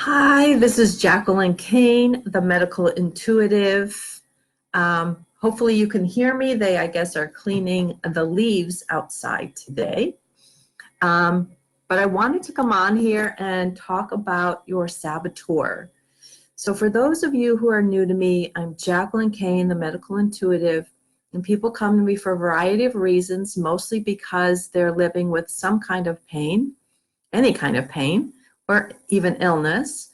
Hi, this is Jacqueline Kane, the medical intuitive. Hopefully you can hear me. They, I guess, are cleaning the leaves outside today. But I wanted to come on here and talk about your saboteur. So for those of you who are new to me, I'm Jacqueline Kane, the medical intuitive, and people come to me for a variety of reasons, mostly because they're living with some kind of pain, any kind of pain, or even illness.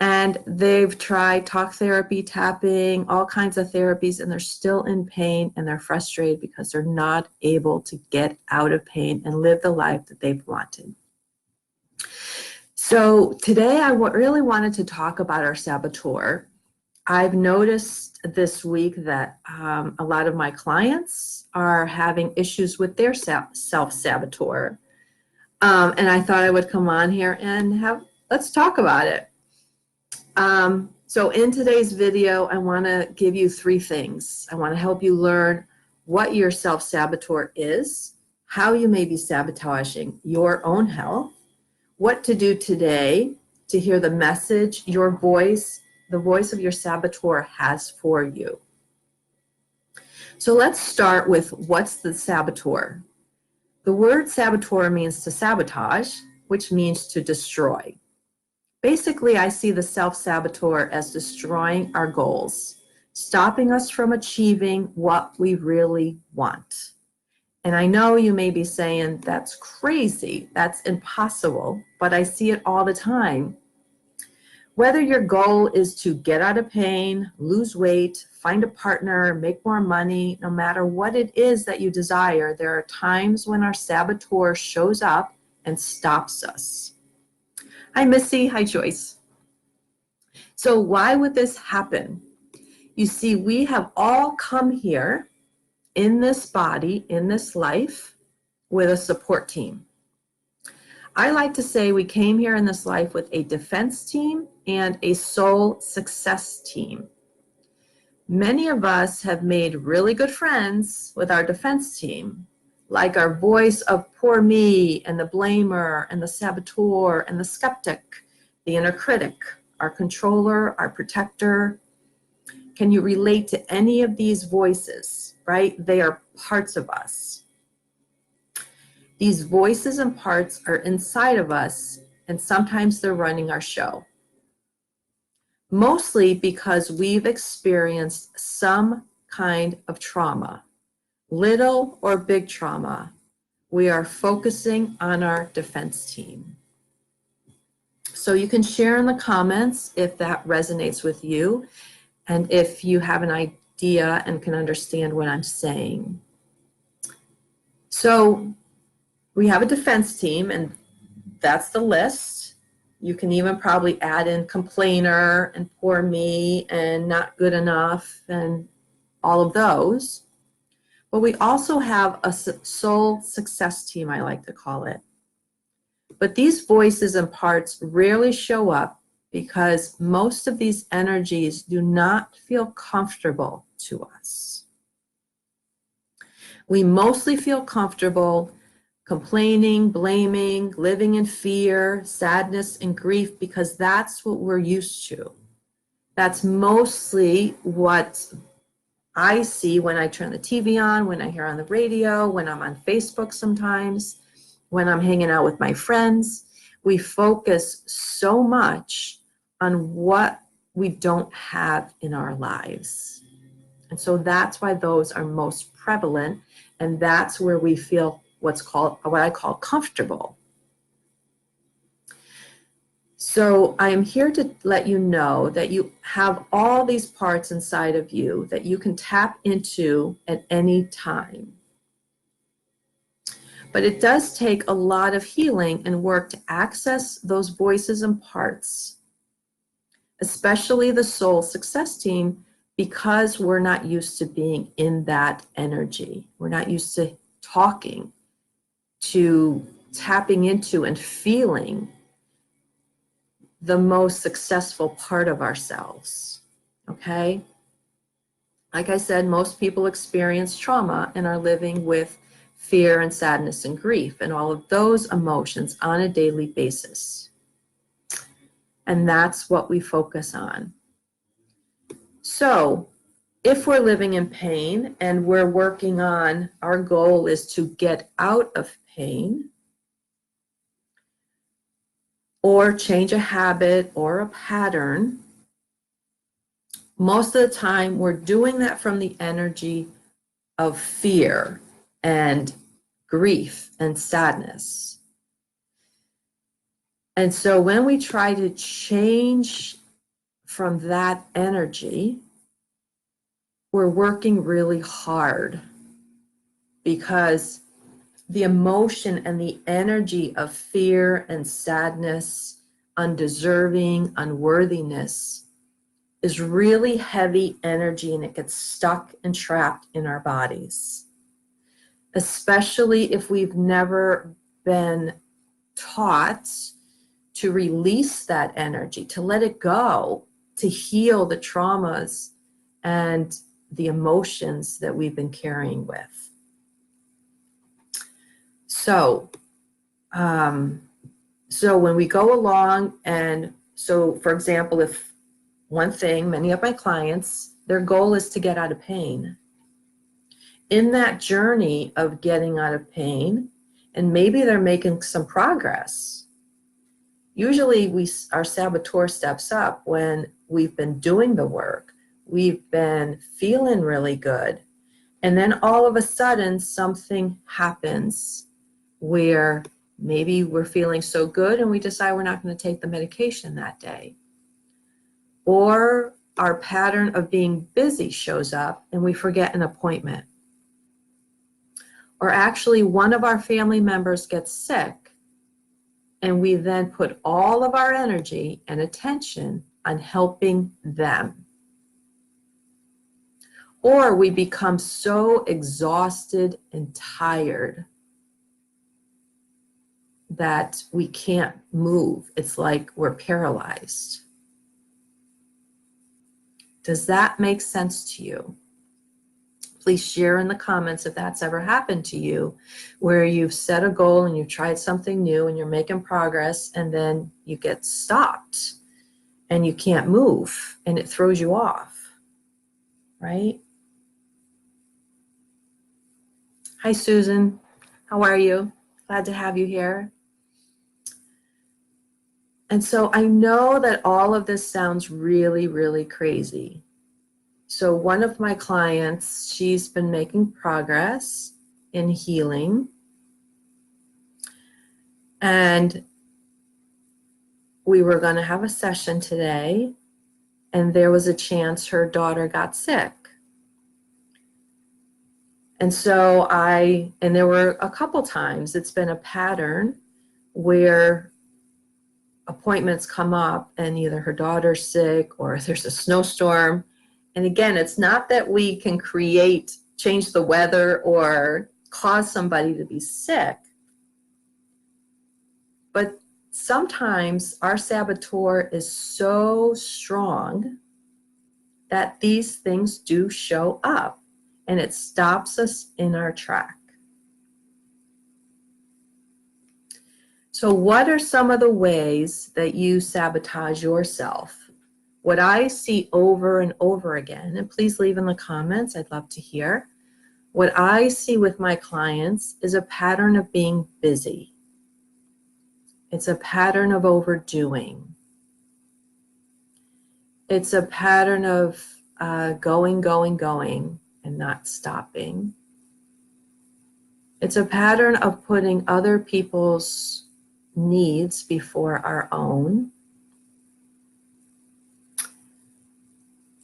And they've tried talk therapy, tapping, all kinds of therapies, and they're still in pain and they're frustrated because they're not able to get out of pain and live the life that they've wanted. So today I really wanted to talk about our saboteur. I've noticed this week that a lot of my clients are having issues with their self-saboteur. And I thought I would come on here and let's talk about it. So in today's video, I want to give you three things. I want to help you learn what your self-saboteur is, how you may be sabotaging your own health, what to do today to hear the message your voice, the voice of your saboteur has for you. So let's start with what's the saboteur. The word saboteur means to sabotage, which means to destroy. Basically, I see the self-saboteur as destroying our goals, stopping us from achieving what we really want. And I know you may be saying, that's crazy, that's impossible, but I see it all the time. Whether your goal is to get out of pain, lose weight, find a partner, make more money, no matter what it is that you desire, there are times when our saboteur shows up and stops us. Hi, Missy. Hi, Joyce. So why would this happen? You see, we have all come here in this body, in this life, with a support team. I like to say we came here in this life with a defense team and a soul success team. Many of us have made really good friends with our defense team, like our voice of poor me and the blamer and the saboteur and the skeptic, the inner critic, our controller, our protector. Can you relate to any of these voices, right? They are parts of us. These voices and parts are inside of us, and sometimes they're running our show. Mostly because we've experienced some kind of trauma, little or big trauma. We are focusing on our defense team. So you can share in the comments if that resonates with you and if you have an idea and can understand what I'm saying. So we have a defense team, and that's the list. You can even probably add in complainer and poor me and not good enough and all of those. But we also have a soul success team, I like to call it. But these voices and parts rarely show up because most of these energies do not feel comfortable to us. We mostly feel comfortable complaining, blaming, living in fear, sadness, and grief because that's what we're used to. That's mostly what I see when I turn the TV on, when I hear on the radio, when I'm on Facebook sometimes, when I'm hanging out with my friends. We focus so much on what we don't have in our lives. And so that's why those are most prevalent, and that's where we feel what I call comfortable. So I am here to let you know that you have all these parts inside of you that you can tap into at any time. But it does take a lot of healing and work to access those voices and parts, especially the soul success team, because we're not used to being in that energy. We're not used to talking, to tapping into and feeling the most successful part of ourselves, okay? Like I said, most people experience trauma and are living with fear and sadness and grief and all of those emotions on a daily basis. And that's what we focus on. So if we're living in pain and we're working on, our goal is to get out of pain or change a habit or a pattern, most of the time we're doing that from the energy of fear and grief and sadness. And so when we try to change from that energy, we're working really hard, because the emotion and the energy of fear and sadness, undeserving, unworthiness, is really heavy energy, and it gets stuck and trapped in our bodies. Especially if we've never been taught to release that energy, to let it go, to heal the traumas and the emotions that we've been carrying with. So when we go along, and so for example, if one thing, many of my clients, their goal is to get out of pain. In that journey of getting out of pain, and maybe they're making some progress, usually our saboteur steps up when we've been doing the work, we've been feeling really good, and then all of a sudden something happens where maybe we're feeling so good and we decide we're not going to take the medication that day. Or our pattern of being busy shows up and we forget an appointment. Or actually one of our family members gets sick and we then put all of our energy and attention on helping them. Or we become so exhausted and tired that we can't move. It's like we're paralyzed. Does that make sense to you? Please share in the comments if that's ever happened to you, where you've set a goal and you've tried something new and you're making progress and then you get stopped and you can't move and it throws you off, right? Hi, Susan. How are you? Glad to have you here. And so I know that all of this sounds really, really crazy. So one of my clients, she's been making progress in healing. And we were going to have a session today, and there was a chance her daughter got sick. And so and there were a couple times, it's been a pattern where appointments come up and either her daughter's sick or there's a snowstorm. And again, it's not that we can change the weather or cause somebody to be sick, but sometimes our saboteur is so strong that these things do show up and it stops us in our track. So what are some of the ways that you sabotage yourself? What I see over and over again, and please leave in the comments, I'd love to hear. What I see with my clients is a pattern of being busy. It's a pattern of overdoing. It's a pattern of going, and not stopping. It's a pattern of putting other people's needs before our own.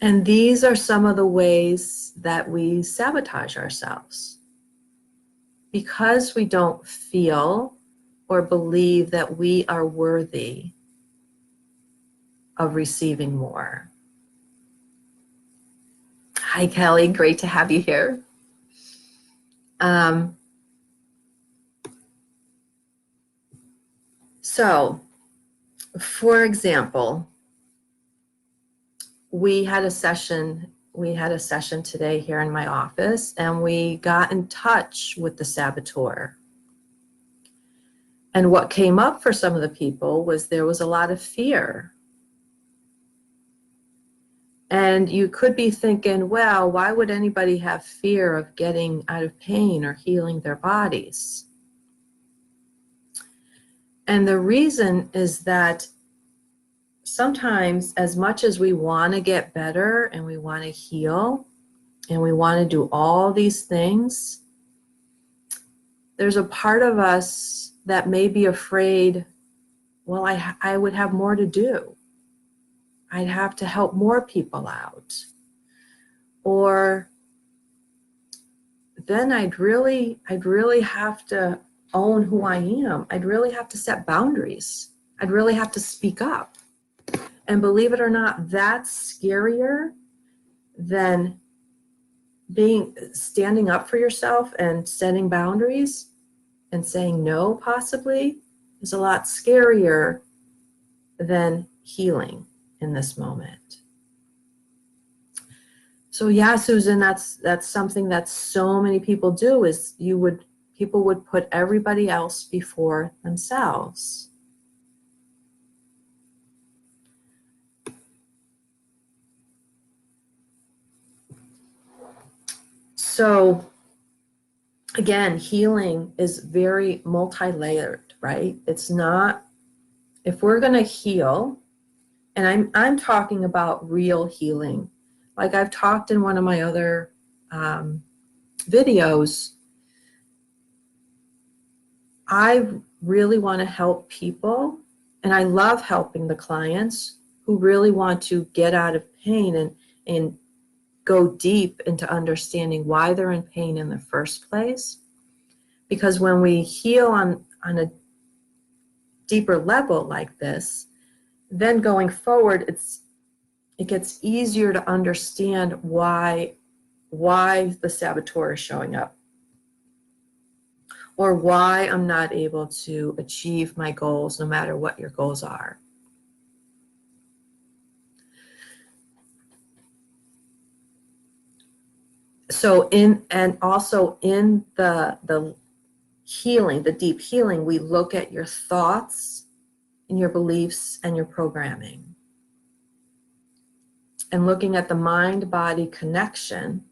And these are some of the ways that we sabotage ourselves, because we don't feel or believe that we are worthy of receiving more. Hi, Kelly. Great to have you here. So, for example, we had a session today here in my office, and we got in touch with the saboteur. And what came up for some of the people was there was a lot of fear And you could be thinking, well, why would anybody have fear of getting out of pain or healing their bodies? And the reason is that sometimes, as much as we want to get better and we want to heal and we want to do all these things, there's a part of us that may be afraid, well, I would have more to do. I'd have to help more people out. Or then I'd really have to own who I am. I'd really have to set boundaries. I'd really have to speak up. And believe it or not, that's scarier than standing up for yourself and setting boundaries and saying no, possibly, is a lot scarier than healing in this moment. So yeah, Susan, that's something that so many people do, is people would put everybody else before themselves. So again, healing is very multi-layered, right? It's not, if we're going to heal, and I'm talking about real healing. Like I've talked in one of my other videos, I really want to help people, and I love helping the clients who really want to get out of pain and go deep into understanding why they're in pain in the first place. Because when we heal on a deeper level like this, then going forward, it gets easier to understand why the saboteur is showing up, or why I'm not able to achieve my goals, no matter what your goals are. So also in the healing, the deep healing, we look at your thoughts and your beliefs and your programming. And looking at the mind-body connection,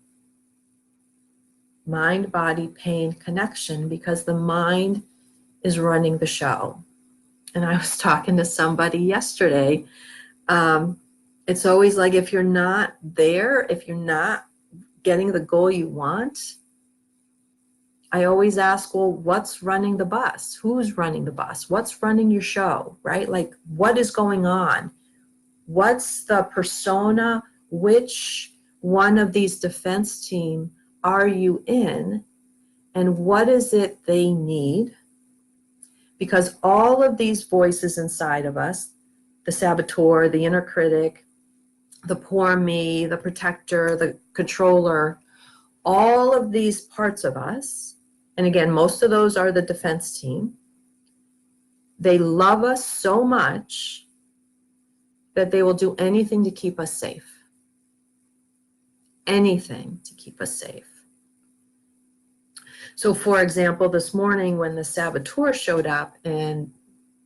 mind-body-pain connection, because the mind is running the show. And I was talking to somebody yesterday. It's always like, if you're not there, if you're not getting the goal you want, I always ask, well, what's running the bus? Who's running the bus? What's running your show, right? Like, what is going on? What's the persona? Which one of these defense team are you in? And what is it they need? Because all of these voices inside of us, the saboteur, the inner critic, the poor me, the protector, the controller, all of these parts of us, and again, most of those are the defense team, they love us so much that they will do anything to keep us safe. Anything to keep us safe. So for example, this morning when the saboteur showed up and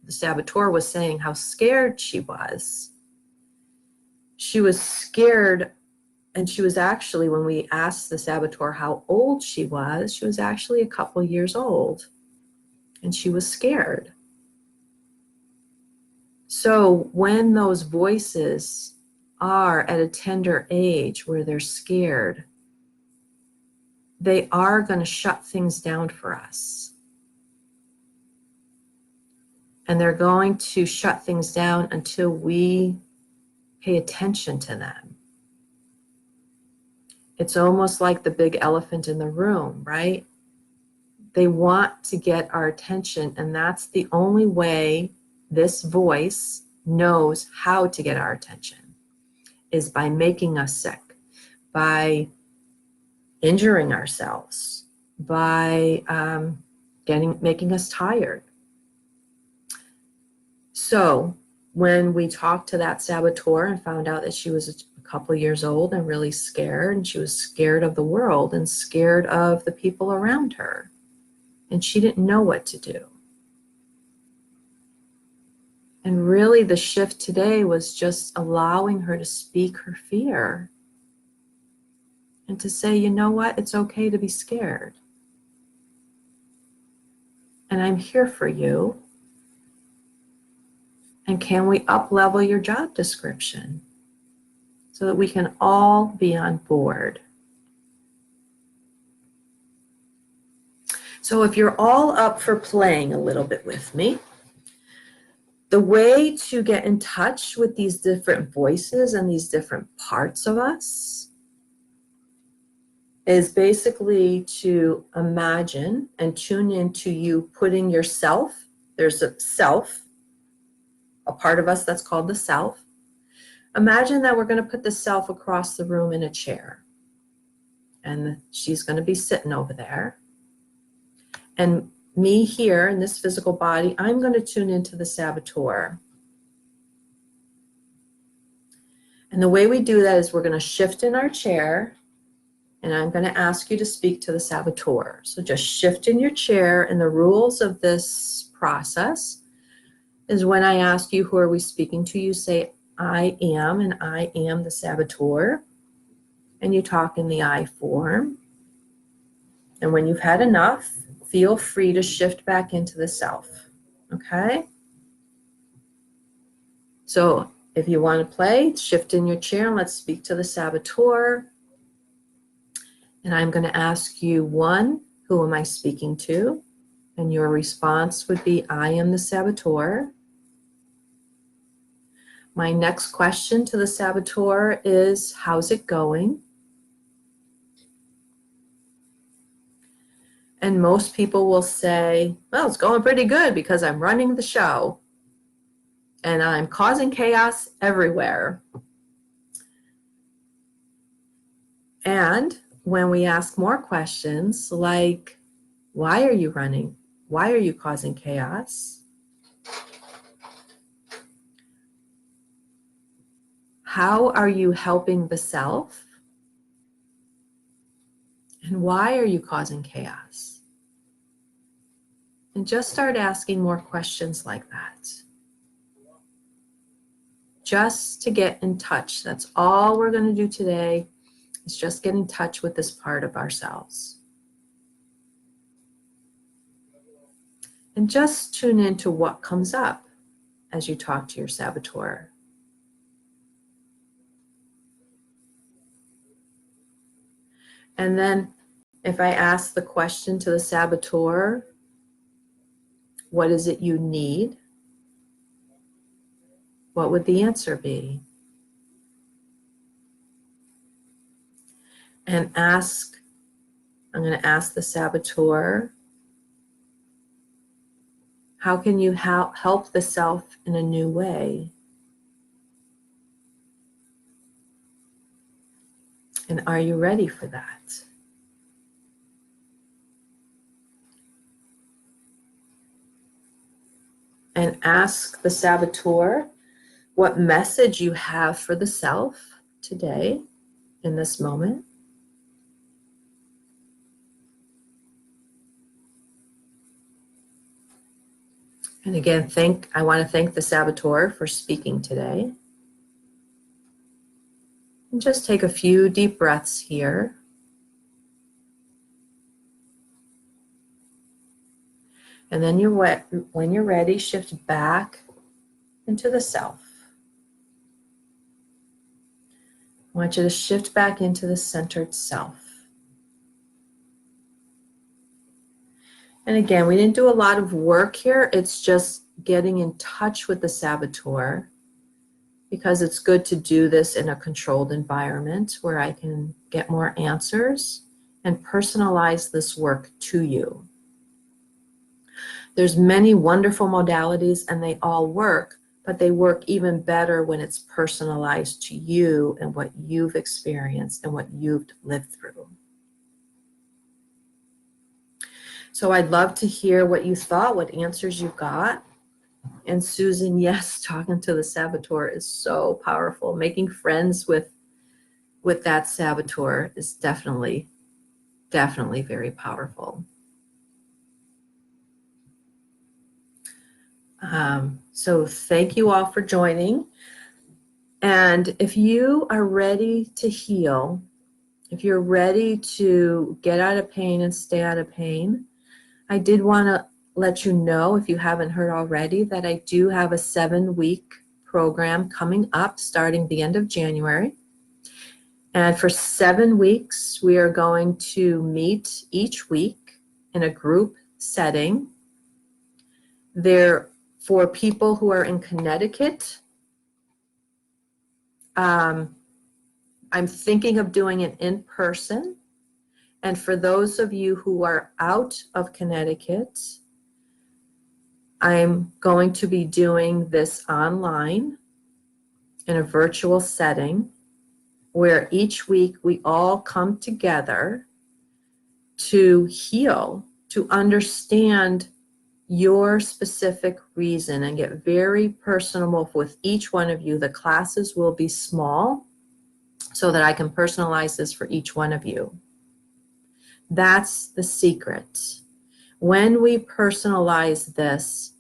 the saboteur was saying how scared she was scared, and she was actually, when we asked the saboteur how old she was actually a couple years old, and she was scared. So when those voices are at a tender age where they're scared, they are going to shut things down for us. And they're going to shut things down until we pay attention to them. It's almost like the big elephant in the room, right? They want to get our attention, and that's the only way this voice knows how to get our attention, is by making us sick, by injuring ourselves, by making us tired. So when we talked to that saboteur and found out that she was a couple years old and really scared, and she was scared of the world and scared of the people around her, and she didn't know what to do. And really the shift today was just allowing her to speak her fear and to say, you know what, it's okay to be scared. And I'm here for you. And can we up-level your job description so that we can all be on board? So if you're all up for playing a little bit with me, the way to get in touch with these different voices and these different parts of us is basically to imagine and tune into you putting yourself, there's a self, a part of us that's called the self. Imagine that we're going to put the self across the room in a chair. And she's going to be sitting over there. And me here in this physical body, I'm going to tune into the saboteur. And the way we do that is we're going to shift in our chair, and I'm going to ask you to speak to the saboteur. So just shift in your chair, and the rules of this process is when I ask you, who are we speaking to, you say, I am, and I am the saboteur. And you talk in the I form. And when you've had enough, feel free to shift back into the self. Okay? So if you want to play, shift in your chair and let's speak to the saboteur. And I'm going to ask you, one, who am I speaking to? And your response would be, I am the saboteur. My next question to the saboteur is, how's it going? And most people will say, well, it's going pretty good because I'm running the show and I'm causing chaos everywhere. And when we ask more questions like, why are you running? Why are you causing chaos? How are you helping the self? And why are you causing chaos? And just start asking more questions like that. Just to get in touch. That's all we're going to do today, is just get in touch with this part of ourselves. And just tune into what comes up as you talk to your saboteur. And then if I ask the question to the saboteur, what is it you need? What would the answer be? And I'm going to ask the saboteur, how can you help the self in a new way? And are you ready for that? And ask the saboteur what message you have for the self today in this moment. And again, I want to thank the saboteur for speaking today. And just take a few deep breaths here. And then when you're ready, shift back into the self. I want you to shift back into the centered self. And again, we didn't do a lot of work here. It's just getting in touch with the saboteur, because it's good to do this in a controlled environment where I can get more answers and personalize this work to you. There's many wonderful modalities and they all work, but they work even better when it's personalized to you and what you've experienced and what you've lived through. So I'd love to hear what you thought, what answers you got. And Susan, yes, talking to the saboteur is so powerful. Making friends with that saboteur is definitely very powerful. So thank you all for joining. And if you are ready to heal, if you're ready to get out of pain and stay out of pain, I did want to let you know, if you haven't heard already, that I do have a 7-week program coming up starting the end of January. And for 7 weeks, we are going to meet each week in a group setting. There, for people who are in Connecticut, I'm thinking of doing it in person. And for those of you who are out of Connecticut, I'm going to be doing this online in a virtual setting where each week we all come together to heal, to understand your specific reason and get very personal with each one of you. The classes will be small so that I can personalize this for each one of you. That's the secret. When we personalize this,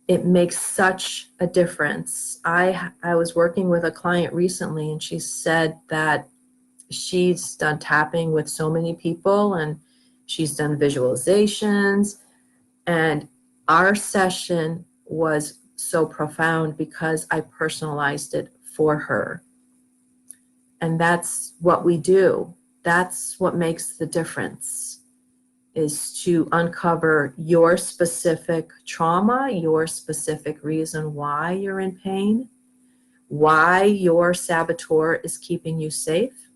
it makes such a difference. I was working with a client recently, and she said that she's done tapping with so many people, and she's done visualizations, and our session was so profound because I personalized it for her. And that's what we do. That's what makes the difference, is to uncover your specific trauma, your specific reason why you're in pain, why your saboteur is keeping you safe,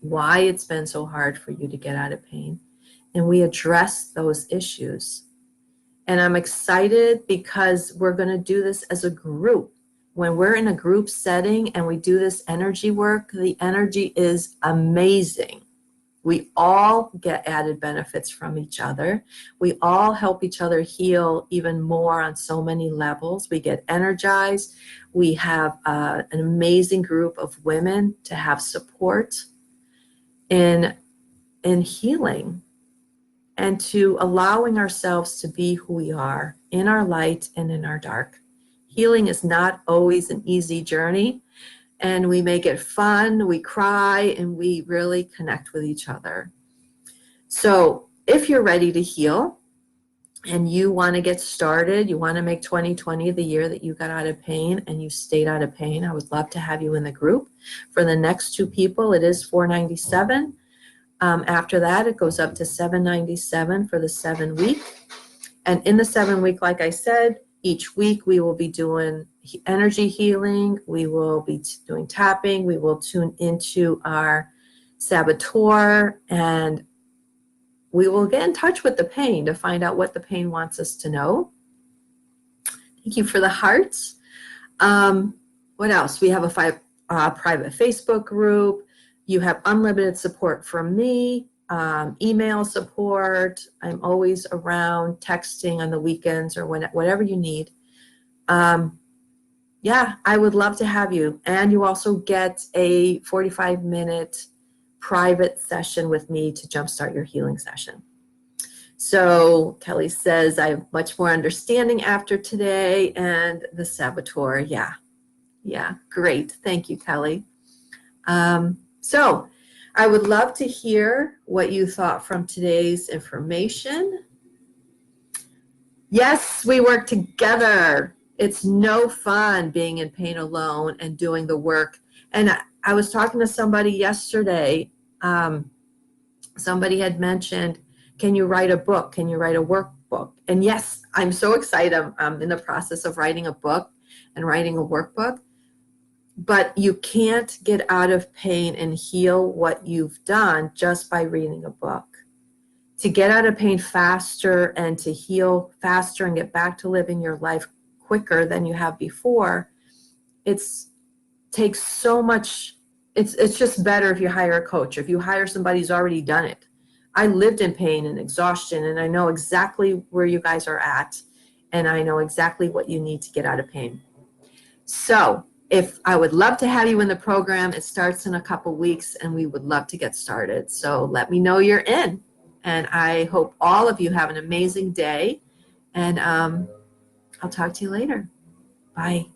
why it's been so hard for you to get out of pain. And we address those issues. And I'm excited because we're going to do this as a group. When we're in a group setting and we do this energy work, the energy is amazing. We all get added benefits from each other. We all help each other heal even more on so many levels. We get energized. We have an amazing group of women to have support in healing and to allowing ourselves to be who we are in our light and in our dark. Healing is not always an easy journey, and we make it fun, we cry, and we really connect with each other. So if you're ready to heal and you want to get started, you want to make 2020 the year that you got out of pain and you stayed out of pain, I would love to have you in the group. For the next 2 people, it is $497. After that, it goes up to $797 for the 7-week. And in the 7-week, like I said, each week we will be doing energy healing, we will be doing tapping, we will tune into our saboteur, and we will get in touch with the pain to find out what the pain wants us to know. Thank you for the hearts. What else? We have a private Facebook group. You have unlimited support from me. Email support. I'm always around, texting on the weekends or whatever you need. Yeah, I would love to have you. And you also get a 45-minute private session with me to jumpstart your healing session. So Kelly says, I have much more understanding after today, and the saboteur. Yeah, great. Thank you, Kelly. So I would love to hear what you thought from today's information. Yes, we work together. It's no fun being in pain alone and doing the work. And I was talking to somebody yesterday. Somebody had mentioned, can you write a book? Can you write a workbook? And yes, I'm so excited. I'm in the process of writing a book and writing a workbook. But you can't get out of pain and heal what you've done just by reading a book. To get out of pain faster and to heal faster and get back to living your life quicker than you have before, it takes so much. It's just better if you hire a coach, if you hire somebody who's already done it. I lived in pain and exhaustion, and I know exactly where you guys are at, and I know exactly what you need to get out of pain. So I would love to have you in the program. It starts in a couple weeks, and we would love to get started. So let me know you're in. And I hope all of you have an amazing day. And I'll talk to you later. Bye.